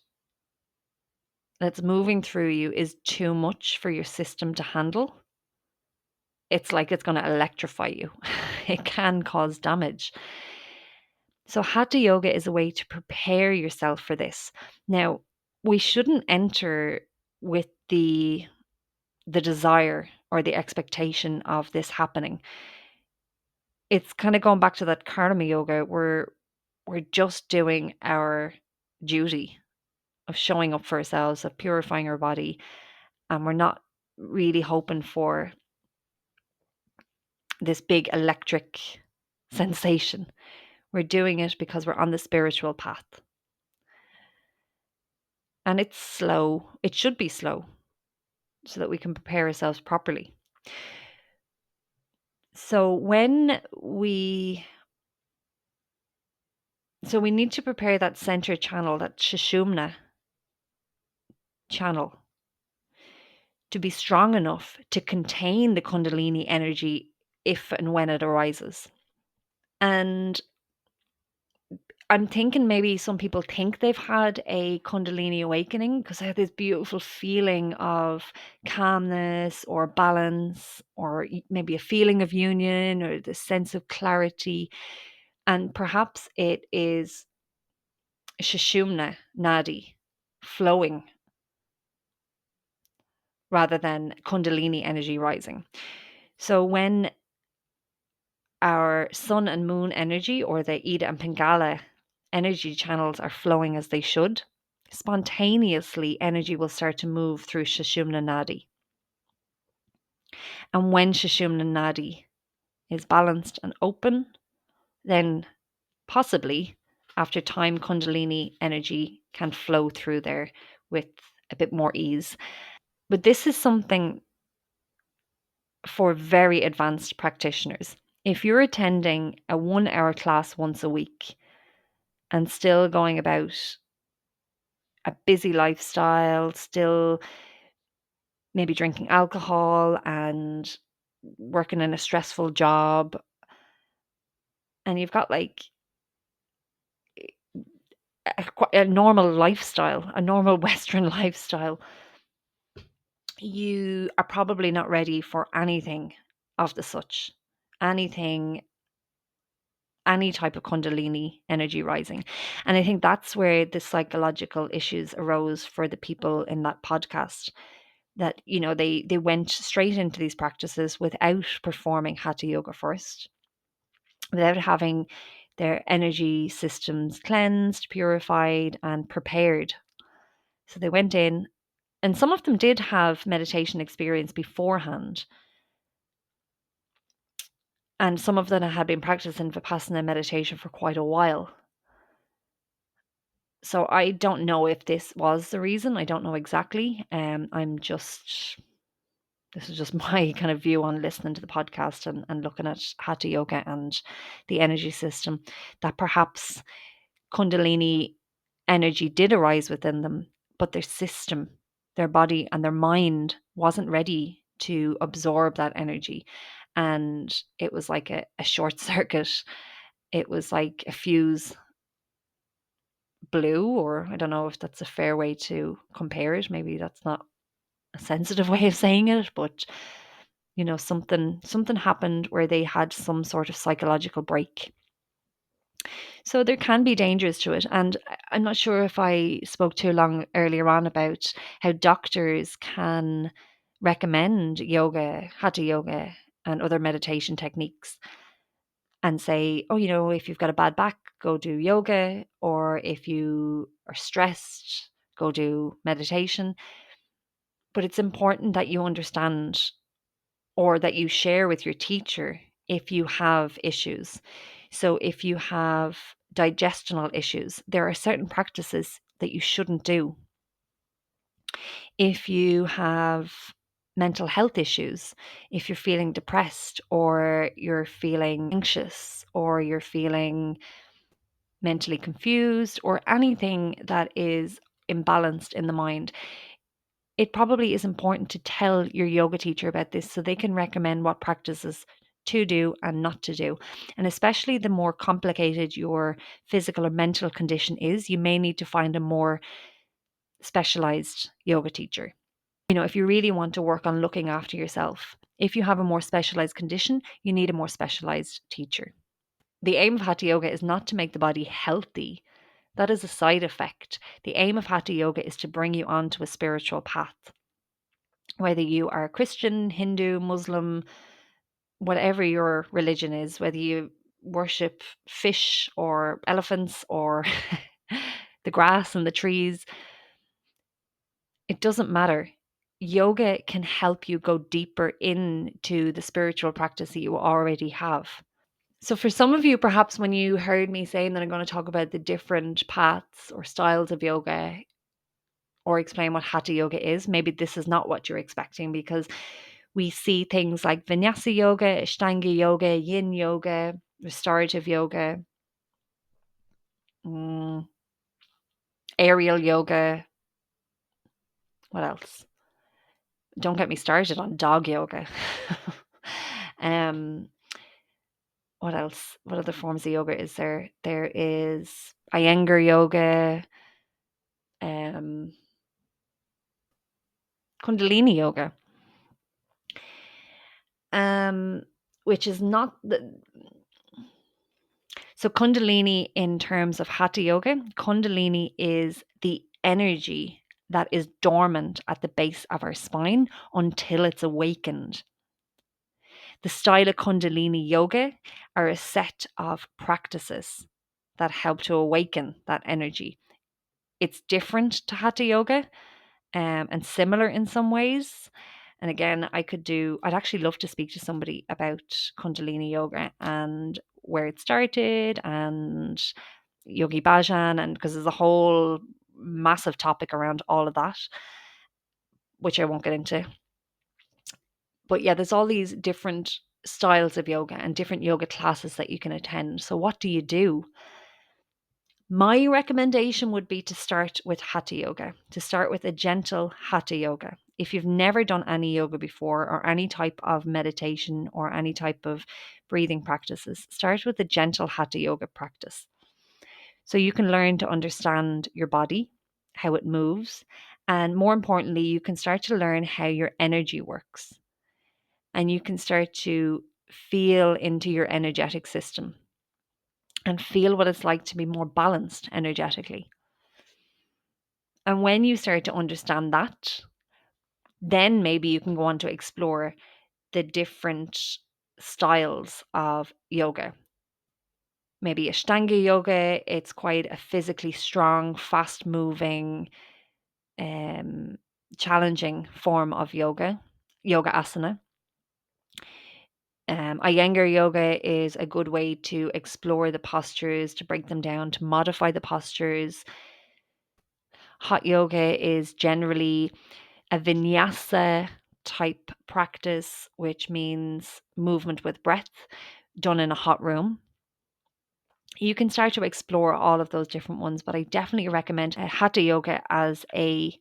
[SPEAKER 1] that's moving through you is too much for your system to handle, it's like it's going to electrify you. It can cause damage. So, Hatha Yoga is a way to prepare yourself for this. Now, we shouldn't enter with the desire or the expectation of this happening. It's kind of going back to that karma yoga. We're just doing our duty of showing up for ourselves, of purifying our body, and we're not really hoping for this big electric sensation. We're doing it because we're on the spiritual path. And it's slow. It should be slow so that we can prepare ourselves properly. So we need to prepare that center channel, that Sushumna channel, to be strong enough to contain the Kundalini energy if and when it arises. And I'm thinking maybe some people think they've had a Kundalini awakening because I had this beautiful feeling of calmness or balance, or maybe a feeling of union or the sense of clarity. And perhaps it is Sushumna Nadi flowing rather than Kundalini energy rising. So when our sun and moon energy, or the Ida and Pingala energy channels, are flowing as they should, spontaneously energy will start to move through Sushumna Nadi. And when Sushumna Nadi is balanced and open, then possibly after time, Kundalini energy can flow through there with a bit more ease. But this is something for very advanced practitioners. If you're attending a 1 hour class once a week and still going about a busy lifestyle, still maybe drinking alcohol and working in a stressful job, and you've got like a normal lifestyle, a normal Western lifestyle, you are probably not ready for anything of the such, anything, any type of Kundalini energy rising. And I think that's where the psychological issues arose for the people in that podcast, that, you know, they went straight into these practices without performing Hatha Yoga first, without having their energy systems cleansed, purified, and prepared. So they went in, and some of them did have meditation experience beforehand, and some of them had been practicing Vipassana meditation for quite a while. So I don't know if this was the reason. I don't know exactly. This is just my kind of view on listening to the podcast and looking at Hatha Yoga and the energy system, that perhaps Kundalini energy did arise within them, but their system, their body, and their mind wasn't ready to absorb that energy. And it was like a short circuit. It was like a fuse blew, or I don't know if that's a fair way to compare it. Maybe that's not a sensitive way of saying it, but you know, something happened where they had some sort of psychological break. So there can be dangers to it. And I'm not sure if I spoke too long earlier on about how doctors can recommend yoga, Hatha Yoga, and other meditation techniques, and say, oh, you know, if you've got a bad back, go do yoga, or if you are stressed, go do meditation. But it's important that you understand, or that you share with your teacher, if you have issues. So if you have digestional issues, there are certain practices that you shouldn't do. If you have mental health issues, if you're feeling depressed, or you're feeling anxious, or you're feeling mentally confused, or anything that is imbalanced in the mind, it probably is important to tell your yoga teacher about this so they can recommend what practices to do and not to do. And especially the more complicated your physical or mental condition is, you may need to find a more specialized yoga teacher. If you really want to work on looking after yourself, if you have a more specialized condition, you need a more specialized teacher. The aim of Hatha Yoga is not to make the body healthy. That is a side effect. The aim of Hatha Yoga is to bring you onto a spiritual path. Whether you are Christian, Hindu, Muslim, whatever your religion is, whether you worship fish or elephants or the grass and the trees, it doesn't matter. Yoga can help you go deeper into the spiritual practice that you already have. So, for some of you, perhaps when you heard me saying that I'm going to talk about the different paths or styles of yoga or explain what Hatha Yoga is, maybe this is not what you're expecting, because we see things like Vinyasa Yoga, Ashtanga Yoga, Yin Yoga, Restorative Yoga, mm, Aerial Yoga. What else? Don't get me started on dog yoga. um, what else? What other forms of yoga is there? There is Iyengar Yoga, um, Kundalini Yoga, which is not the. So Kundalini, in terms of Hatha Yoga, Kundalini is the energy that is dormant at the base of our spine until it's awakened. The style of Kundalini Yoga are a set of practices that help to awaken that energy. It's different to Hatha Yoga, and similar in some ways. And again, I'd actually love to speak to somebody about Kundalini Yoga and where it started and Yogi Bhajan, and because there's a whole massive topic around all of that, which I won't get into. But yeah, there's all these different styles of yoga and different yoga classes that you can attend. So what do you do? My recommendation would be to start with Hatha Yoga, to start with a gentle Hatha Yoga. If you've never done any yoga before or any type of meditation or any type of breathing practices, start with a gentle Hatha Yoga practice. So you can learn to understand your body, how it moves, and more importantly, you can start to learn how your energy works. And you can start to feel into your energetic system and feel what it's like to be more balanced energetically. And when you start to understand that, then maybe you can go on to explore the different styles of yoga. Maybe Ashtanga Yoga, it's quite a physically strong, fast moving, um, challenging form of yoga asana. Iyengar Yoga is a good way to explore the postures, to break them down, to modify the postures. Hot yoga is generally a vinyasa type practice, which means movement with breath done in a hot room. You can start to explore all of those different ones, but I definitely recommend Hatha Yoga as a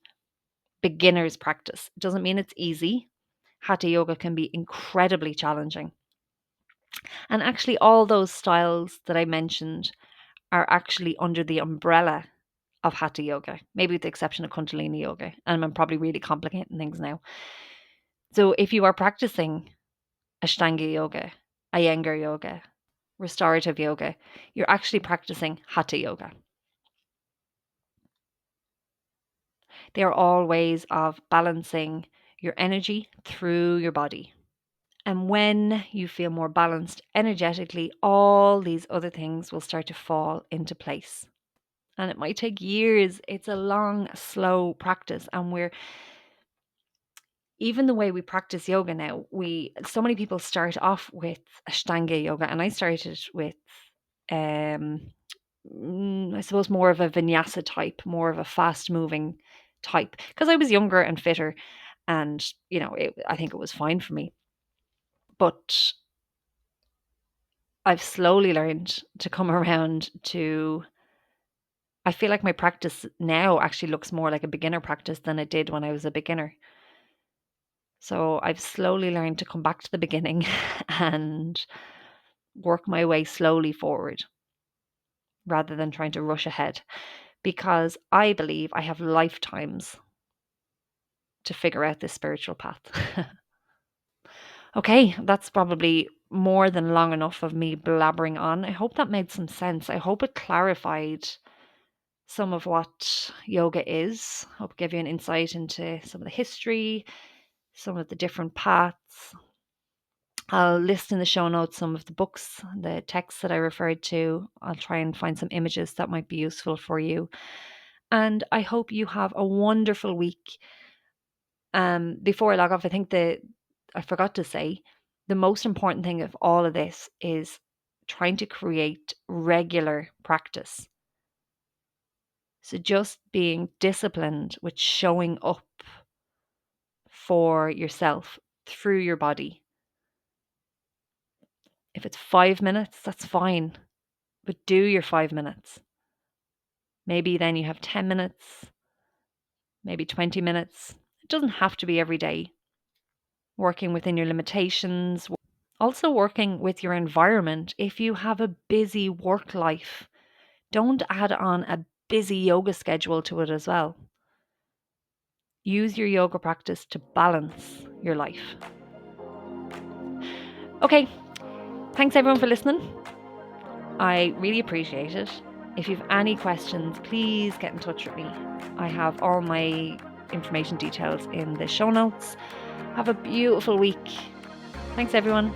[SPEAKER 1] beginner's practice. It doesn't mean it's easy. Hatha Yoga can be incredibly challenging. And actually, all those styles that I mentioned are actually under the umbrella of Hatha Yoga, maybe with the exception of Kundalini Yoga. And I'm probably really complicating things now. So if you are practicing Ashtanga Yoga, Iyengar Yoga, Restorative Yoga, you're actually practicing Hatha Yoga. They are all ways of balancing your energy through your body. And when you feel more balanced energetically, all these other things will start to fall into place. And it might take years. It's a long, slow practice. And even the way we practice yoga now, so many people start off with Ashtanga Yoga, and I started with I suppose more of a vinyasa type, more of a fast moving type, because I was younger and fitter, and I think it was fine for me. But I've slowly learned to come around to. I feel like my practice now actually looks more like a beginner practice than it did when I was a beginner. So I've slowly learned to come back to the beginning and work my way slowly forward rather than trying to rush ahead, because I believe I have lifetimes to figure out this spiritual path. Okay, that's probably more than long enough of me blabbering on. I hope that made some sense. I hope it clarified some of what yoga is. I hope it gave you an insight into some of the history, some of the different paths. I'll list in the show notes some of the books, the texts that I referred to. I'll try and find some images that might be useful for you. And I hope you have a wonderful week. Before I log off, I think I forgot to say the most important thing of all of this is trying to create regular practice. So just being disciplined with showing up for yourself through your body. If it's 5 minutes, that's fine, but do your 5 minutes. Maybe then you have 10 minutes, maybe 20 minutes. It doesn't have to be every day. Working within your limitations. Also working with your environment. If you have a busy work life, don't add on a busy yoga schedule to it as well. Use your yoga practice to balance your life. Okay, thanks everyone for listening. I really appreciate it. If you have any questions, please get in touch with me. I have all my information details in the show notes. Have a beautiful week. Thanks everyone.